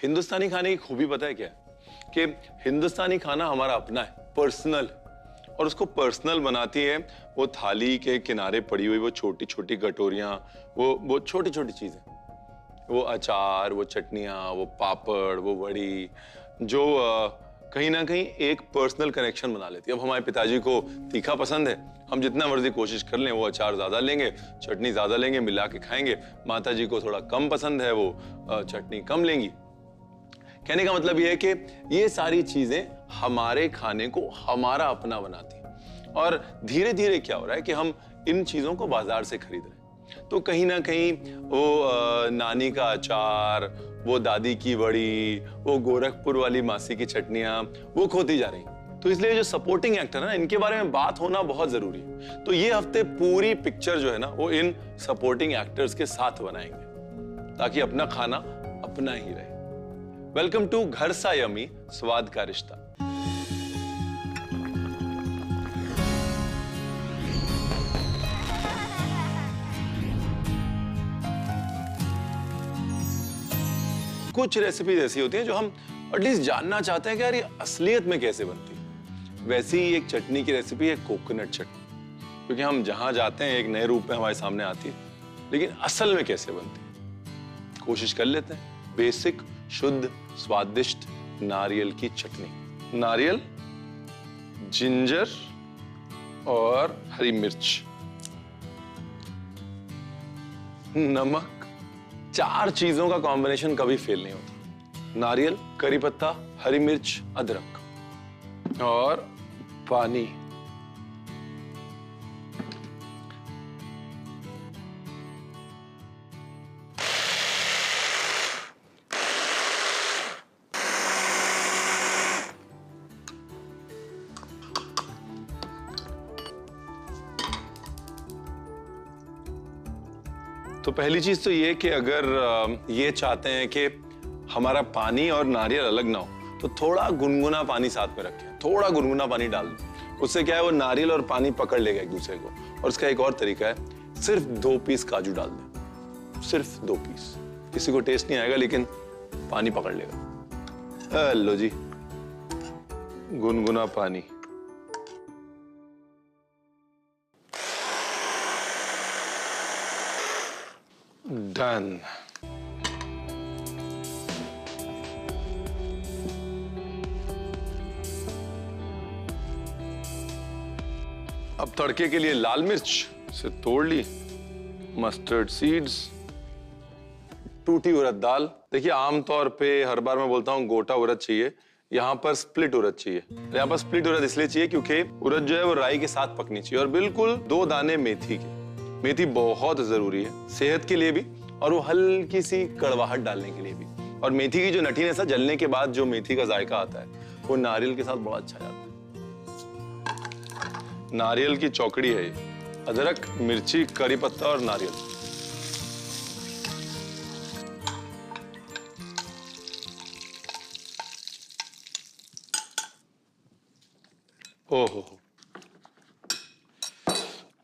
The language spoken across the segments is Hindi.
हिंदुस्तानी खाने की खूबी पता है क्या है? कि हिंदुस्तानी खाना हमारा अपना है, पर्सनल, और उसको पर्सनल बनाती है वो थाली के किनारे पड़ी हुई वो छोटी छोटी कटोरियां, वो छोटी छोटी चीजें, वो अचार, वो चटनियां, वो पापड़, वो वड़ी, जो कहीं ना कहीं एक पर्सनल कनेक्शन बना लेती है। अब हमारे पिताजी को तीखा पसंद है, हम जितना मर्जी कोशिश कर लें वो अचार ज्यादा लेंगे, चटनी ज्यादा लेंगे, मिला के खाएंगे। माता जी को थोड़ा कम पसंद है, वो चटनी कम लेंगी। कहने का मतलब ये है कि ये सारी चीजें हमारे खाने को हमारा अपना बनाती हैं। और धीरे धीरे क्या हो रहा है कि हम इन चीजों को बाजार से खरीद रहे हैं, तो कहीं ना कहीं वो नानी का अचार, वो दादी की बड़ी, वो गोरखपुर वाली मासी की चटनियां, वो खोती जा रही हैं। तो इसलिए जो सपोर्टिंग एक्टर है ना, इनके बारे में बात होना बहुत जरूरी है। तो ये हफ्ते पूरी पिक्चर जो है ना, वो इन सपोर्टिंग एक्टर्स के साथ बनाएंगे ताकि अपना खाना अपना ही रहे। वेलकम टू घर सा यमी, स्वाद का रिश्ता। कुछ रेसिपीज ऐसी होती हैं जो हम एटलीस्ट जानना चाहते हैं कि यार ये असलियत में कैसे बनती है। वैसी ही एक चटनी की रेसिपी है कोकोनट चटनी, क्योंकि हम जहां जाते हैं एक नए रूप में हमारे सामने आती है, लेकिन असल में कैसे बनती है कोशिश कर लेते हैं। बेसिक, शुद्ध, स्वादिष्ट नारियल की चटनी। नारियल, जिंजर और हरी मिर्च, नमक, 4 चीजों का कॉम्बिनेशन कभी फेल नहीं होता। नारियल, करी पत्ता, हरी मिर्च, अदरक और पानी। तो पहली चीज तो ये कि अगर ये चाहते हैं कि हमारा पानी और नारियल अलग ना हो, तो थोड़ा गुनगुना पानी साथ में रखें, थोड़ा गुनगुना पानी डाल दें। उससे क्या है, वो नारियल और पानी पकड़ लेगा एक दूसरे को। और उसका एक और तरीका है, सिर्फ 2 पीस काजू डाल दें, सिर्फ 2 पीस। किसी को टेस्ट नहीं आएगा लेकिन पानी पकड़ लेगा। लो जी, गुनगुना पानी। डन। अब तड़के के लिए लाल मिर्च से तोड़ ली, मस्टर्ड सीड्स, टूटी उड़द दाल। देखिए आमतौर पे हर बार मैं बोलता हूँ गोटा उड़द चाहिए, यहाँ पर स्प्लिट उड़द चाहिए। यहाँ पर स्प्लिट उड़द इसलिए चाहिए क्योंकि उड़द जो है वो राई के साथ पकनी चाहिए। और बिल्कुल 2 दाने मेथी के। मेथी बहुत जरूरी है सेहत के लिए भी, और वो हल्की सी कड़वाहट डालने के लिए भी। और मेथी की जो नटीनेस है, जलने के बाद जो मेथी का जायका आता है, वो नारियल के साथ बड़ा अच्छा जाता है। नारियल की चौकड़ी है ये। अदरक, मिर्ची, करी पत्ता और नारियल। ओहो,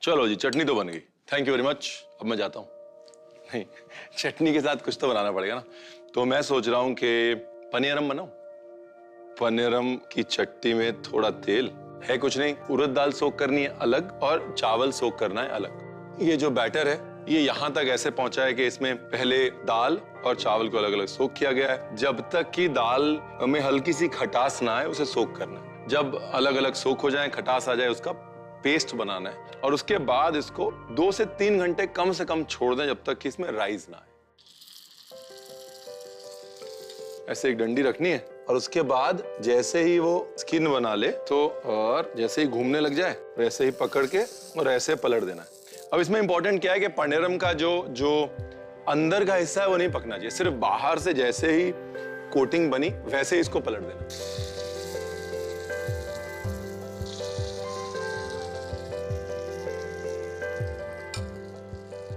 चलो जी, चटनी तो बन गई। Thank you very much. अब मैं जाता हूं। नहीं, चटनी के साथ कुछ तो बनाना पड़ेगा ना। तो मैं सोच रहा हूं कि पनीरम बनाऊं। पनीरम की चट्टी में थोड़ा तेल है, कुछ नहीं, उड़द दाल सोक करनी है अलग और चावल सोक करना है अलग। ये जो बैटर है ये यहां तक ऐसे पहुंचा है कि इसमें पहले दाल और चावल को अलग अलग सोक किया गया है। जब तक कि दाल में हल्की सी खटास ना आए उसे सोक करना है। जब अलग अलग सोक हो जाए, खटास आ जाए, उसका पेस्ट बनाना है। और उसके बाद इसको 2 से 3 घंटे कम से कम छोड़ दें, जब तक कि इसमें राइस ना आए। ऐसे एक डंडी रखनी है और उसके बाद जैसे ही वो स्किन बना ले तो, और जैसे ही घूमने लग जाए वैसे ही पकड़ के और ऐसे पलट देना है। अब इसमें इंपॉर्टेंट क्या है कि पनीरम का जो अंदर का हिस्सा है वो नहीं पकना चाहिए, सिर्फ बाहर से जैसे ही कोटिंग बनी वैसे ही इसको पलट देना।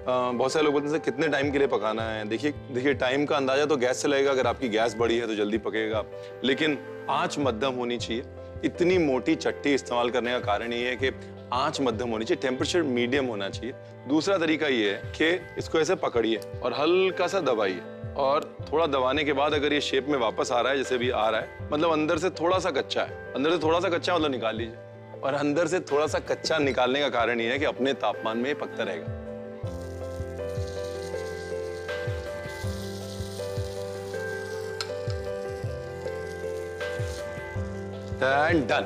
बहुत सारे लोग बोलते हैं कितने टाइम के लिए पकाना है। देखिए टाइम का अंदाजा तो गैस से लगेगा। अगर आपकी गैस बड़ी है तो जल्दी पकेगा, लेकिन आंच मध्यम होनी चाहिए। इतनी मोटी चट्टी इस्तेमाल करने का कारण ये है कि आंच मध्यम होनी चाहिए, टेम्परेचर मीडियम होना चाहिए। दूसरा तरीका ये है कि इसको ऐसे पकड़िए और हल्का सा दबाइए। और थोड़ा दबाने के बाद अगर ये शेप में वापस आ रहा है, जैसे भी आ रहा है, मतलब अंदर से थोड़ा सा कच्चा है, अंदर से थोड़ा सा कच्चा मतलब निकाल लीजिए। और अंदर से थोड़ा सा कच्चा निकालने का कारण ये है कि अपने तापमान में ये पकता रहेगा। And done.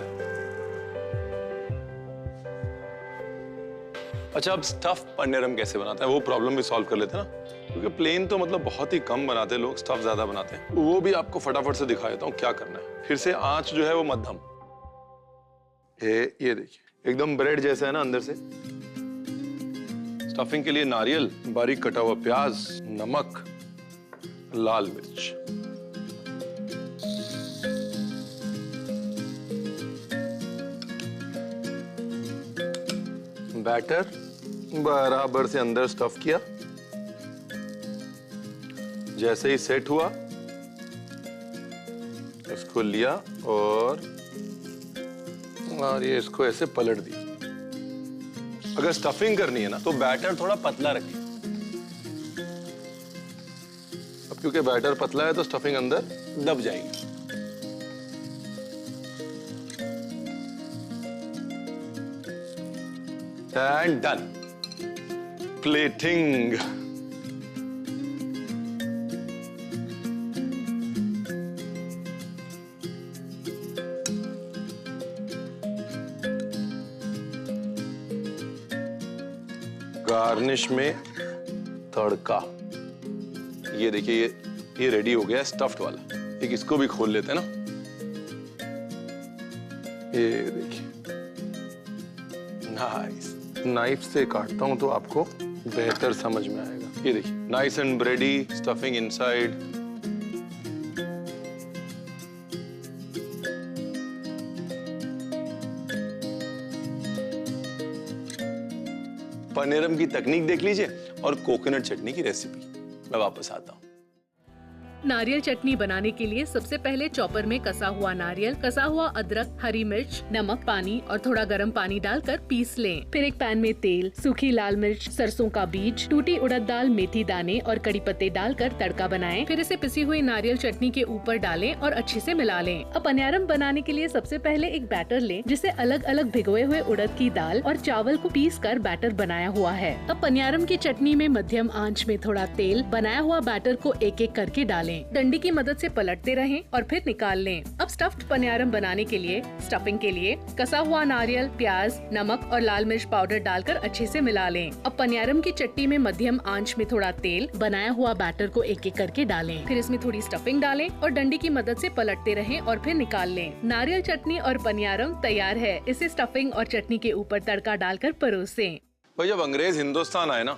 अच्छा, अब स्टफ पन्नेरम कैसे बनाते हैं वो प्रॉब्लम भी सॉल्व कर लेते हैं ना, क्योंकि प्लेन तो मतलब बहुत ही कम बनाते हैं लोग, स्टफ ज्यादा बनाते हैं। वो भी आपको फटाफट से दिखा देता हूँ क्या करना है। फिर से आंच जो है वो मध्यम। ये देखिए एकदम ब्रेड जैसा है ना अंदर से। स्टफिंग के लिए नारियल, बारीक कटा हुआ प्याज, नमक, लाल मिर्च। बैटर बराबर से अंदर स्टफ किया। जैसे ही सेट हुआ इसको लिया और ये इसको ऐसे पलट दिया। अगर स्टफिंग करनी है ना तो बैटर थोड़ा पतला रखिए। अब क्योंकि बैटर पतला है तो स्टफिंग अंदर दब जाएगी। And done. प्लेटिंग। गार्निश में तड़का। ये देखिए ये रेडी हो गया स्टफ्ड वाला। एक इसको भी खोल लेते हैं ना। ये देखिए नाइस। नाइफ से काटता हूं तो आपको बेहतर समझ में आएगा। ये देखिए nice and bready, stuffing inside. पन्नेरम की तकनीक देख लीजिए और कोकोनट चटनी की रेसिपी। मैं वापस आता हूँ। नारियल चटनी बनाने के लिए सबसे पहले चॉपर में कसा हुआ नारियल, कसा हुआ अदरक, हरी मिर्च, नमक, पानी और थोड़ा गर्म पानी डालकर पीस लें। फिर एक पैन में तेल, सूखी लाल मिर्च, सरसों का बीज, टूटी उड़द दाल, मेथी दाने और कड़ी पत्ते डालकर तड़का बनाएं। फिर इसे पिसी हुई नारियल चटनी के ऊपर डालें और अच्छे से मिला लें। अब पन्नेरम बनाने के लिए सबसे पहले एक बैटर लें, जिसे अलग अलग भिगोए हुए उड़द की दाल और चावल को पीस कर बैटर बनाया हुआ है। अब पन्नेरम की चटनी में मध्यम आंच में थोड़ा तेल, बनाया हुआ बैटर को एक एक करके डालें। डंडी की मदद से पलटते रहें और फिर निकाल लें। अब स्टफ्ड पन्नेरम बनाने के लिए स्टफिंग के लिए कसा हुआ नारियल, प्याज, नमक और लाल मिर्च पाउडर डालकर अच्छे से मिला लें। अब पन्नेरम की चटनी में मध्यम आंच में थोड़ा तेल, बनाया हुआ बैटर को एक एक करके डालें। फिर इसमें थोड़ी स्टफिंग डालें और डंडी की मदद से पलटते रहें और फिर निकाल लें। नारियल चटनी और पन्नेरम तैयार है। इसे स्टफिंग और चटनी के ऊपर तड़का डालकर परोसें। भाई जब अंग्रेज हिंदुस्तान आए ना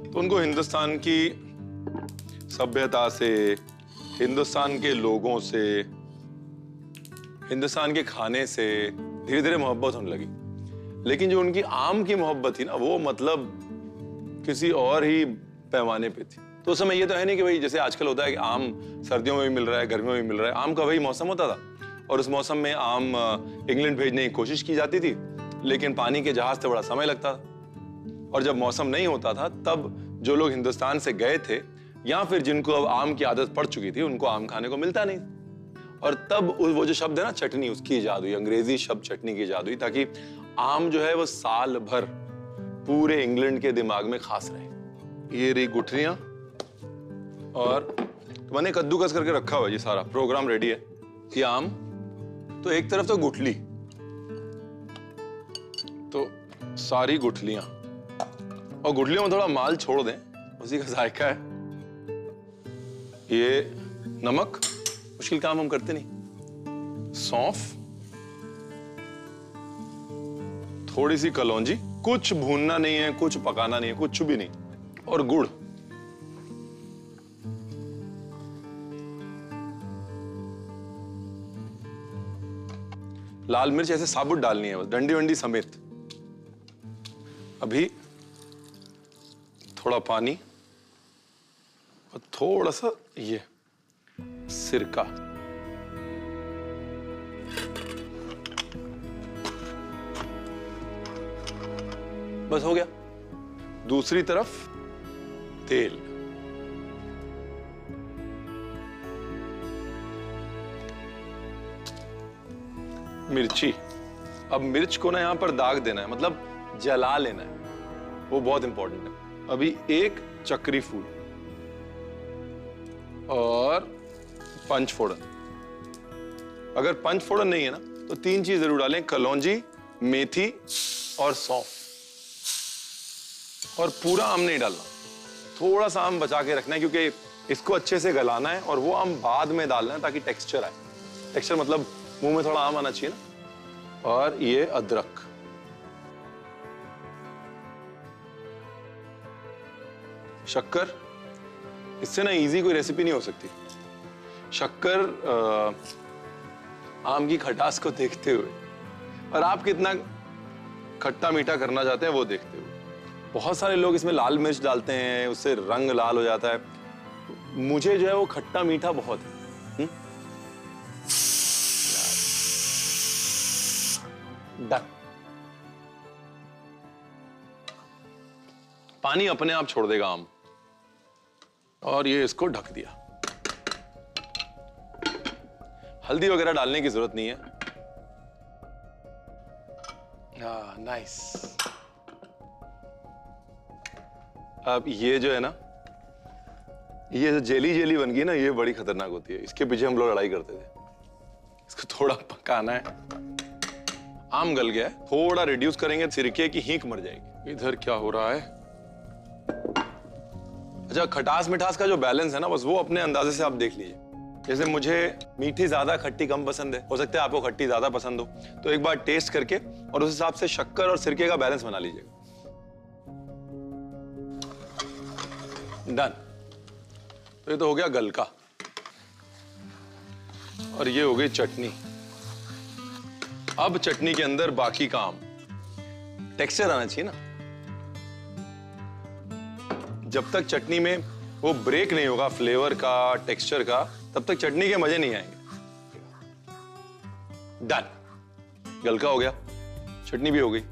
तो उनको हिंदुस्तान की सभ्यता से, हिंदुस्तान के लोगों से, हिंदुस्तान के खाने से धीरे धीरे मोहब्बत होने लगी। लेकिन जो उनकी आम की मोहब्बत थी ना वो मतलब किसी और ही पैमाने पे थी। तो उस समय ये तो है नहीं कि भाई जैसे आजकल होता है कि आम सर्दियों में भी मिल रहा है, गर्मियों में भी मिल रहा है। आम का वही मौसम होता था और उस मौसम में आम इंग्लैंड भेजने की कोशिश की जाती थी, लेकिन पानी के जहाज से बड़ा समय लगता था। और जब मौसम नहीं होता था तब जो लोग हिंदुस्तान से गए थे या फिर जिनको अब आम की आदत पड़ चुकी थी उनको आम खाने को मिलता नहीं। और तब वो जो शब्द है ना चटनी, उसकी इजाद हुई, अंग्रेजी शब्द चटनी की इजाद हुई, ताकि आम जो है वो साल भर पूरे इंग्लैंड के दिमाग में खास रहे। ये रही गुठलियां और तो मैंने कद्दूकस करके रखा हुआ है। ये सारा प्रोग्राम रेडी है। ये आम तो एक तरफ तो गुठली, तो सारी गुठलियां, और गुठलियों में थोड़ा माल छोड़ दें, उसी का जायका है। ये नमक, मुश्किल काम हम करते नहीं, सौंफ, थोड़ी सी कलौंजी, कुछ भूनना नहीं है, कुछ पकाना नहीं है, कुछ भी नहीं, और गुड़। लाल मिर्च ऐसे साबुत डालनी है बस, डंडी वंडी समेत। अभी थोड़ा पानी और थोड़ा सा ये सिरका। बस हो गया। दूसरी तरफ तेल, मिर्ची। अब मिर्च को ना यहाँ पर दाग देना है, मतलब जला लेना है, वो बहुत इंपॉर्टेंट है। अभी एक चक्री फूल और पंचफोड़न। अगर पंचफोड़न नहीं है ना तो 3 चीज जरूर डालें, कलौंजी, मेथी और सौंफ। और पूरा आम नहीं डालना, थोड़ा सा आम बचा के रखना है, क्योंकि इसको अच्छे से गलाना है और वो आम बाद में डालना है ताकि टेक्सचर आए। टेक्सचर मतलब मुंह में थोड़ा आम आना चाहिए ना। और ये अदरक, शक्कर। इससे ना इजी कोई रेसिपी नहीं हो सकती। शक्कर आम की खटास को देखते हुए और आप कितना खट्टा मीठा करना चाहते हैं वो देखते हुए। बहुत सारे लोग इसमें लाल मिर्च डालते हैं, उससे रंग लाल हो जाता है। मुझे जो है वो खट्टा मीठा बहुत है। डन। पानी अपने आप छोड़ देगा आम। और ये इसको ढक दिया। हल्दी वगैरह डालने की जरूरत नहीं है। नाइस। अब ये जो है ना, ये जो जेली बन गई ना, ये बड़ी खतरनाक होती है। इसके पीछे हम लोग लड़ाई करते थे। इसको थोड़ा पकाना है। आम गल गया है, थोड़ा रिड्यूस करेंगे, सिरके की हींक मर जाएगी। इधर क्या हो रहा है? अच्छा, खटास मिठास का जो बैलेंस है ना, बस वो अपने अंदाजे से आप देख लीजिए। जैसे मुझे मीठी ज्यादा खट्टी कम पसंद है, हो सकता है आपको खट्टी ज्यादा पसंद हो, तो एक बार टेस्ट करके और उस हिसाब से शक्कर और सिरके का बैलेंस बना लीजिएगा। डन। तो ये तो हो गया गलका। और ये हो गई चटनी। अब चटनी के अंदर बाकी का आम। टेक्सचर आना चाहिए ना। जब तक चटनी में वो ब्रेक नहीं होगा फ्लेवर का, टेक्सचर का, तब तक चटनी के मजे नहीं आएंगे। डन। गलका हो गया, चटनी भी हो गई।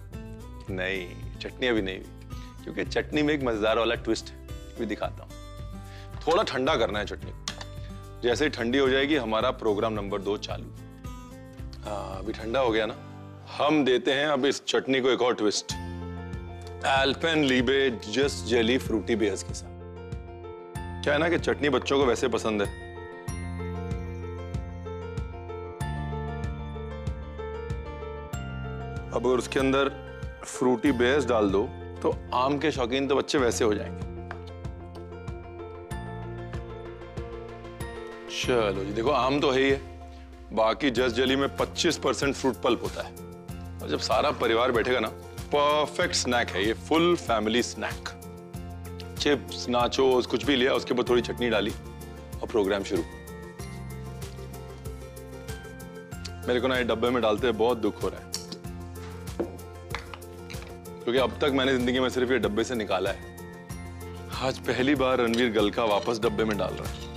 नहीं, चटनी अभी नहीं हुई, क्योंकि चटनी में एक मजेदार वाला ट्विस्ट है, भी दिखाता हूं। थोड़ा ठंडा करना है चटनी। जैसे ही ठंडी हो जाएगी हमारा प्रोग्राम नंबर 2 चालू। अभी ठंडा हो गया ना, हम देते हैं अब इस चटनी को एक और twist. Alpenliebe just jelly fruity bears के साथ। क्या है ना कि चटनी बच्चों को वैसे पसंद है। अब अगर उसके अंदर फ्रूटी बेयर्स डाल दो तो आम के शौकीन तो बच्चे वैसे हो जाएंगे। चलो जी, देखो आम तो है ही है, बाकी जस्ट जेली में 25% फ्रूट पल्प होता है। और जब सारा परिवार बैठेगा ना, परफेक्ट स्नैक है ये, full family snack. Chips, nachos, कुछ भी लिया, उसके ऊपर थोड़ी चटनी डाली और प्रोग्राम शुरू। मेरे को ना ये डब्बे में डालते हुए बहुत दुख हो रहा है, क्योंकि अब तक मैंने जिंदगी में सिर्फ ये डब्बे से निकाला है। आज पहली बार रणवीर गलका वापस डब्बे में डाल रहा है।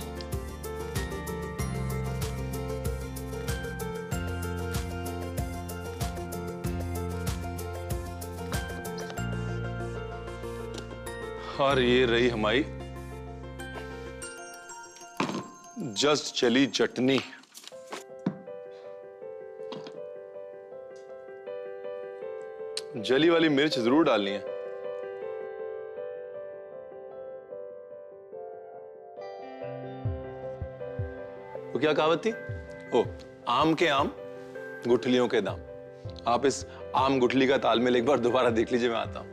और ये रही हमारी जस्ट चली चटनी। जली वाली मिर्च जरूर डालनी है। तो क्या कहावत थी? ओ, आम के आम, गुठलियों के दाम। आप इस आम गुठली का तालमेल एक बार दोबारा देख लीजिए, मैं आता हूं।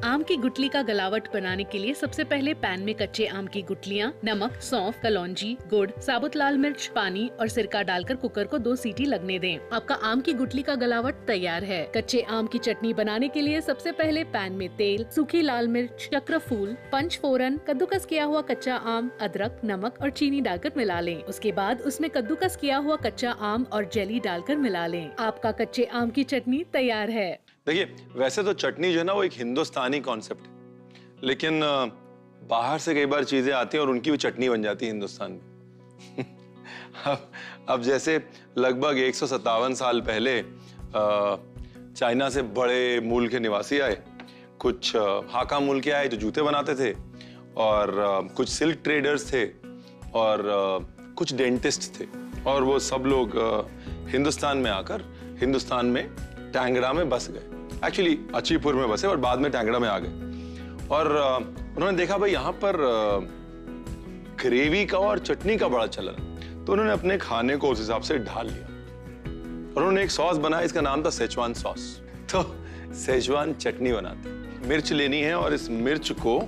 आम की गुठली का गलावट बनाने के लिए सबसे पहले पैन में कच्चे आम की गुठलियाँ, नमक, सौंफ, कलौंजी, गुड़, साबुत लाल मिर्च, पानी और सिरका डालकर कुकर को 2 सीटी लगने दें। आपका आम की गुठली का गलावट तैयार है। कच्चे आम की चटनी बनाने के लिए सबसे पहले पैन में तेल, सूखी लाल मिर्च, चक्रफूल, पंचफोरन, कद्दूकस किया हुआ कच्चा आम, अदरक, नमक और चीनी डालकर मिला लें। उसके बाद उसमें कद्दूकस किया हुआ कच्चा आम और जेली डालकर मिला लें। आपका कच्चे आम की चटनी तैयार है। देखिए, वैसे तो चटनी जो है ना वो एक हिंदुस्तानी कॉन्सेप्ट है, लेकिन बाहर से कई बार चीजें आती हैं और उनकी भी चटनी बन जाती है हिंदुस्तान में। अब जैसे लगभग 157 साल पहले चाइना से बड़े मूल के निवासी आए, कुछ हाका मूल के आए जो जूते बनाते थे, और कुछ सिल्क ट्रेडर्स थे, और कुछ डेंटिस्ट थे, और वो सब लोग हिंदुस्तान में आकर हिंदुस्तान में टैंगड़ा में बस गए। एक्चुअली अचीपुर में बसे और बाद में टैंगड़ा में आ गए। और उन्होंने देखा भाई यहाँ पर ग्रेवी का और चटनी का बड़ा चलन है, तो उन्होंने अपने खाने को उस हिसाब से ढाल लिया और उन्होंने एक सॉस बनाया, इसका नाम था सेचवान सॉस। तो सेचवान चटनी बनाते, मिर्च लेनी है और इस मिर्च को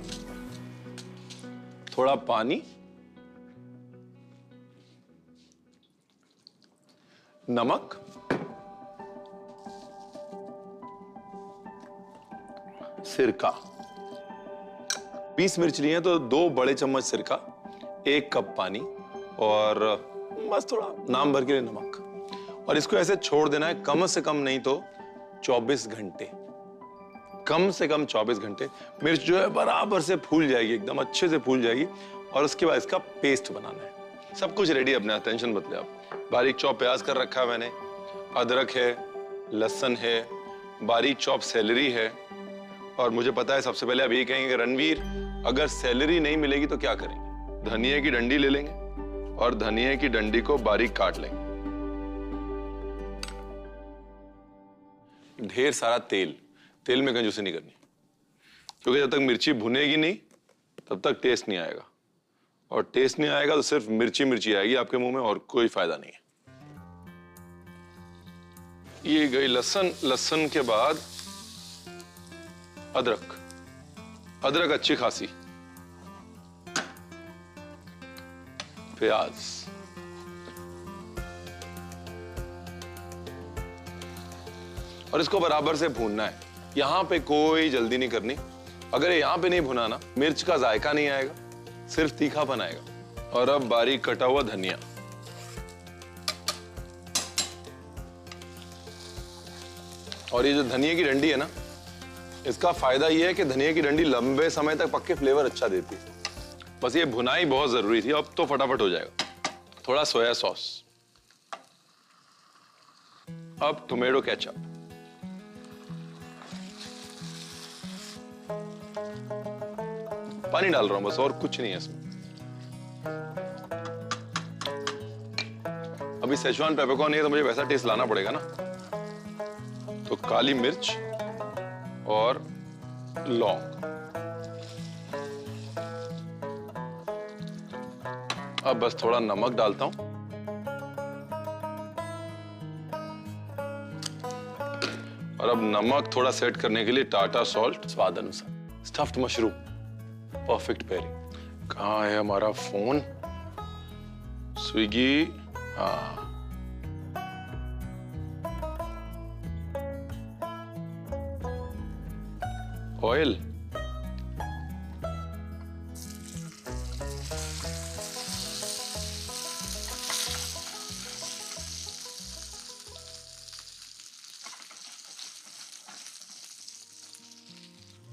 थोड़ा पानी, नमक, सिरका, 20 मिर्च लिए हैं तो 2 बड़े चम्मच सिरका, 1 कप पानी और बस थोड़ा नाम भर के लिए नमक। और इसको ऐसे छोड़ देना है कम से कम नहीं तो 24 घंटे, कम से कम 24 घंटे। मिर्च जो है बराबर से फूल जाएगी, एकदम अच्छे से फूल जाएगी और उसके बाद इसका पेस्ट बनाना है। सब कुछ रेडी है अपने, टेंशन मत ले आप। बारीक चॉप प्याज कर रखा है मैंने, अदरक है, लहसुन है, बारीक चॉप सेलरी है। और मुझे पता है सबसे पहले आप ये कहेंगे रणवीर अगर सेलरी नहीं मिलेगी तो क्या करेंगे? धनिया की डंडी ले लेंगे और धनिया की डंडी को बारीक काट लेंगे। ढेर सारा तेल, तेल में कंजूसी नहीं करनी, क्योंकि जब तक मिर्ची भुनेगी नहीं तब तक टेस्ट नहीं आएगा, और टेस्ट नहीं आएगा तो सिर्फ मिर्ची मिर्ची आएगी आपके मुंह में और कोई फायदा नहीं है। ये गई लहसुन, लहसुन के बाद अदरक, अदरक अच्छी खासी, प्याज, और इसको बराबर से भूनना है। यहां पे कोई जल्दी नहीं करनी, अगर यहां पे नहीं भुना ना मिर्च का जायका नहीं आएगा, सिर्फ तीखापन आएगा। और अब बारीक कटा हुआ धनिया, और ये जो धनिया की डंडी है ना, इसका फायदा ये है कि धनिया की डंडी लंबे समय तक पक के फ्लेवर अच्छा देती है। बस ये भुनाई बहुत जरूरी थी, अब तो फटाफट हो जाएगा। थोड़ा सोया सॉस, अब टोमेटो केचप, पानी डाल रहा हूं बस, और कुछ नहीं है इसमें। अभी सेचवान पेपरकॉर्न नहीं है तो मुझे वैसा टेस्ट लाना पड़ेगा ना, तो काली मिर्च और लौंग। अब बस थोड़ा नमक डालता हूं, और अब नमक थोड़ा सेट करने के लिए टाटा सॉल्ट स्वाद अनुसार। Stuffed mushroom, perfect pairing. कहाँ है हमारा फोन? स्विगी, हाँ। ऑयल,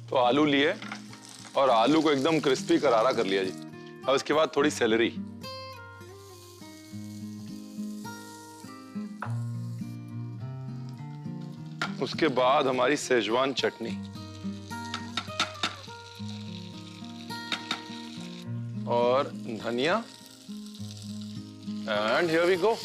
तो आलू लिए और आलू को एकदम क्रिस्पी करारा कर लिया जी। अब इसके बाद थोड़ी सेलरी, उसके बाद हमारी सेजवान चटनी और धनिया, एंड हियर वी गो।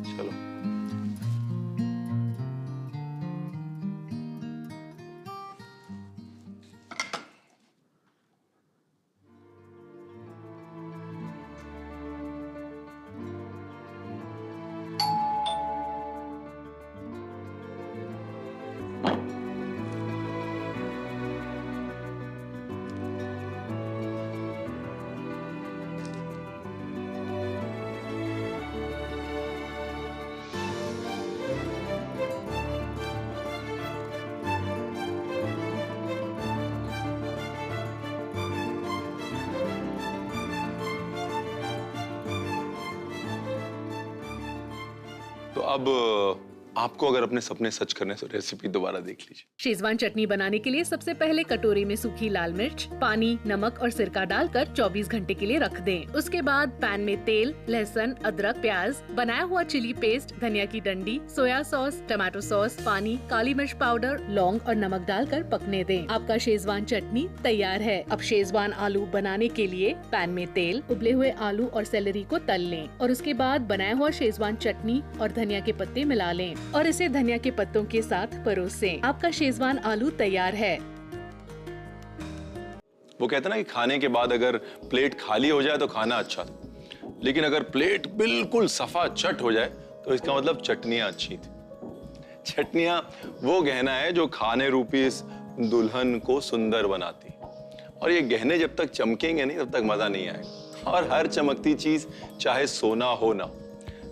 चलो, तो अब आपको अगर अपने सपने सच करने से रेसिपी दोबारा देख लीजिए। शेजवान चटनी बनाने के लिए सबसे पहले कटोरी में सूखी लाल मिर्च, पानी, नमक और सिरका डालकर 24 घंटे के लिए रख दें। उसके बाद पैन में तेल, लहसुन, अदरक, प्याज, बनाया हुआ चिली पेस्ट, धनिया की डंडी, सोया सॉस, टमाटो सॉस, पानी, काली मिर्च पाउडर, लौंग और नमक डालकर पकने दें। आपका शेजवान चटनी तैयार है। अब शेजवान आलू बनाने के लिए पैन में तेल, उबले हुए आलू और सेलेरी को तल लें और उसके बाद बनाया हुआ शेजवान चटनी और धनिया के पत्ते मिला लें और इसे धनिया के पत्तों के साथ परोसें। आपका शेजवान आलू तैयार है। वो कहते हैं ना कि खाने के बाद अगर प्लेट खाली हो जाए तो खाना अच्छा था, लेकिन अगर प्लेट बिल्कुल सफा चट हो जाए तो इसका मतलब चटनियां अच्छी थी। चटनियां वो गहना है जो खाने रूपी इस दुल्हन को सुंदर बनाती, और ये गहने जब तक चमकेंगे नहीं तब तक मजा नहीं आएगा। और हर चमकती चीज चाहे सोना हो ना,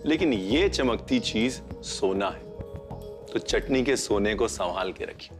लेकिन ये चमकती चीज सोना है, तो चटनी के सोने को संभाल के रखिए।